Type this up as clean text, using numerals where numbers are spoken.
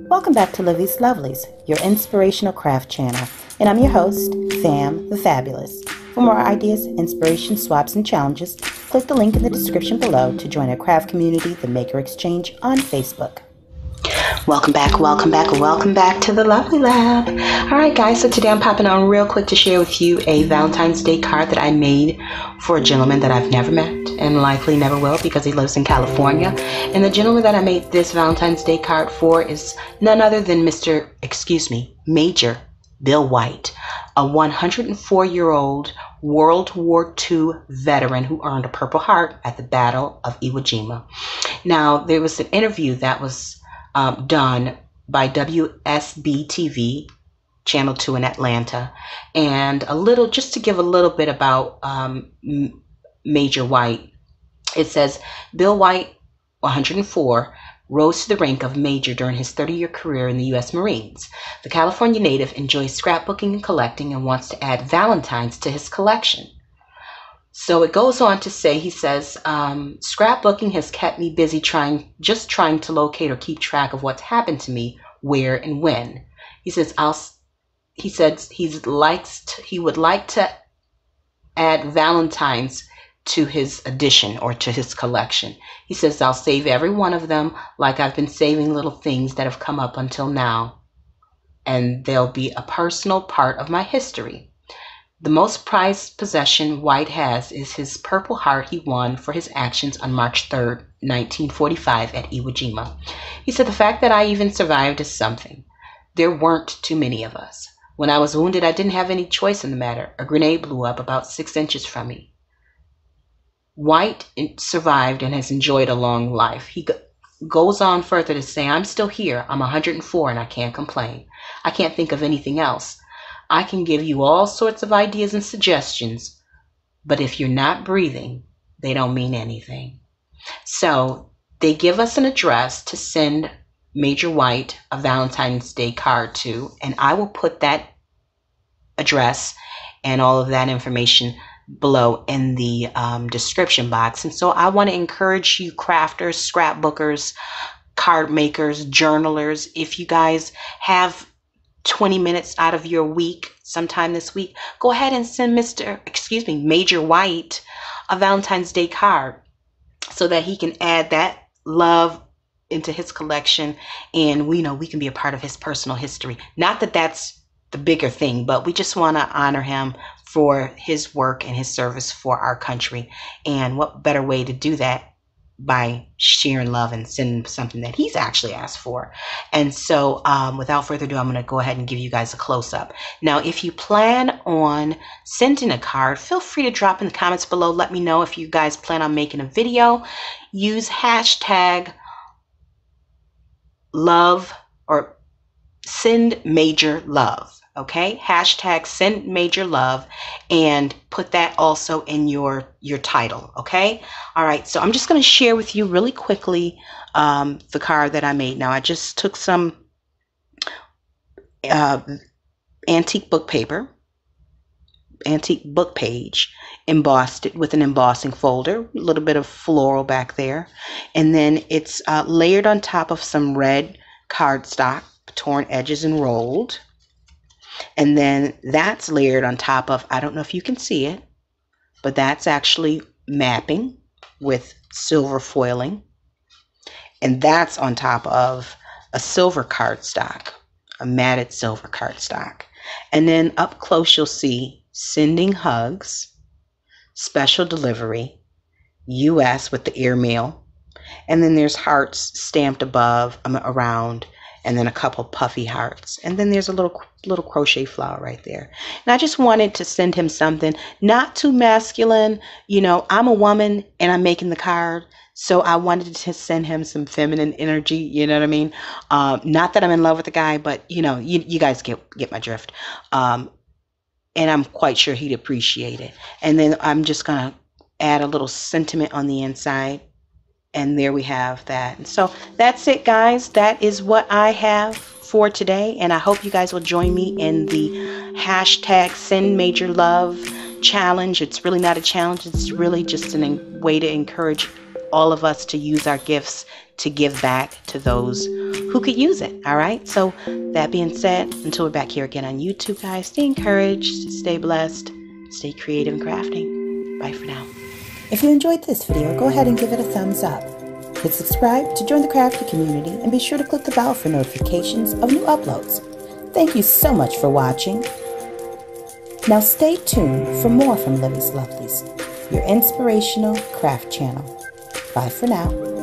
Welcome back to Lovelies, your inspirational craft channel, and I'm your host, Fam the Fabulous. For more ideas, inspiration, swaps, and challenges, click the link in the description below to join our craft community, the Maker Exchange, on Facebook. Welcome back to the Lovely Lab. Alright guys, so today I'm popping on real quick to share with you a Valentine's Day card that I made for a gentleman that I've never met and likely never will because he lives in California. And the gentleman that I made this Valentine's Day card for is none other than Major Bill White, a 104-year-old World War II veteran who earned a Purple Heart at the Battle of Iwo Jima. Now, there was an interview that was done by WSB TV, Channel 2 in Atlanta, and just to give a little bit about Major White. It says, Bill White, 104, rose to the rank of major during his 30-year career in the U.S. Marines. The California native enjoys scrapbooking and collecting and wants to add Valentines to his collection. So it goes on to say, he says, scrapbooking has kept me busy trying to locate or keep track of what's happened to me, where and when. He says he would like to add Valentines to his addition or to his collection. He says, I'll save every one of them like I've been saving little things that have come up until now. And they'll be a personal part of my history. The most prized possession White has is his Purple Heart he won for his actions on March 3rd, 1945 at Iwo Jima. He said, the fact that I even survived is something. There weren't too many of us. When I was wounded, I didn't have any choice in the matter. A grenade blew up about 6 inches from me. White survived and has enjoyed a long life. He goes on further to say, I'm still here. I'm 104 and I can't complain. I can't think of anything else. I can give you all sorts of ideas and suggestions, but if you're not breathing, they don't mean anything. So they give us an address to send Major White a Valentine's Day card to, and I will put that address and all of that information below in the description box. And so I want to encourage you crafters, scrapbookers, card makers, journalers, if you guys have 20 minutes out of your week, sometime this week, go ahead and send Major White a Valentine's Day card so that he can add that love into his collection, and we can be a part of his personal history. Not that that's the bigger thing, but we just want to honor him for his work and his service for our country. And what better way to do that by sharing love and sending something that he's actually asked for. And so without further ado, I'm going to go ahead and give you guys a close-up. Now, if you plan on sending a card, feel free to drop in the comments below. Let me know if you guys plan on making a video. Use hashtag love or send major love. Okay, hashtag send major love, and put that also in your title. Okay, all right, so I'm just going to share with you really quickly the card that I made. Now, I just took some antique book paper, antique book page, embossed it with an embossing folder, a little bit of floral back there, and then it's layered on top of some red cardstock, torn edges and rolled. And then that's layered on top of, I don't know if you can see it, but that's actually mapping with silver foiling. And that's on top of a silver cardstock, a matted silver cardstock. And then up close, you'll see sending hugs, special delivery, US with the airmail. And then there's hearts stamped above, around, and then a couple puffy hearts. And then there's a little crochet flower right there. And I just wanted to send him something not too masculine. I'm a woman and I'm making the card, so I wanted to send him some feminine energy. You know what I mean? Not that I'm in love with the guy, but you guys get my drift. And I'm quite sure he'd appreciate it. And then I'm just gonna add a little sentiment on the inside. And there we have that. And so that's it, guys. That is what I have for today. And I hope you guys will join me in the hashtag Send Major Love challenge. It's really not a challenge. It's really just a way to encourage all of us to use our gifts to give back to those who could use it. All right. So that being said, until we're back here again on YouTube, guys, stay encouraged, stay blessed, stay creative and crafting. Bye for now. If you enjoyed this video, go ahead and give it a thumbs up. Hit subscribe to join the crafty community, and be sure to click the bell for notifications of new uploads. Thank you so much for watching. Now stay tuned for more from Livie's Lovelies, your inspirational craft channel. Bye for now.